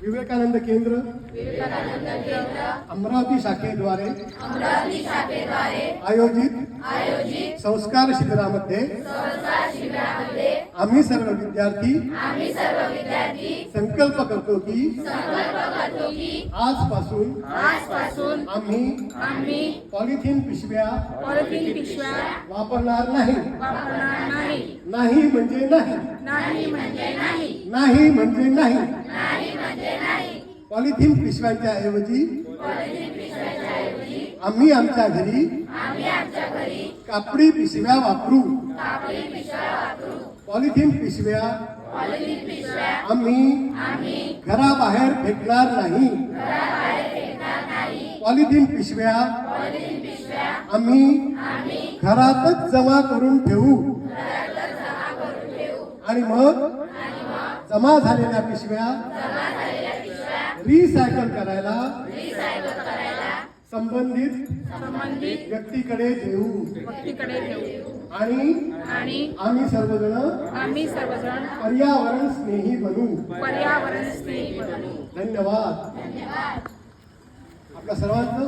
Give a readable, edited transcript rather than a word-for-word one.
विवेकानंद केंद्र अमरावती शाखेद्वारे आयोजित संस्कार शिबिरामध्ये आम्ही सर्व विद्यार्थी संकल्प करतो की आजपासून आम्ही पॉलिथिन पिशव्या वापरणार नाही। नाही म्हणजे नाही, नाही म्हणजे नाही। पॉलिथिन पिशव्यांच्या ऐवजी आम्ही आमच्या घरी कापडी पिशव्या वापरू। पॉलिथिन पिशव्या आम्ही घराबाहेर फेकणार नाही। पॉलिथिन पिशव्या आम्ही घरातच जमा करून ठेवू आणि मग जमा झालेल्या पिशव्या रिसायकल करायला संबंधित व्यक्तीकडे देऊ आणि आम्ही सर्वजण पर्यावरण स्नेही बनू। धन्यवाद आपल्या सर्वांचं।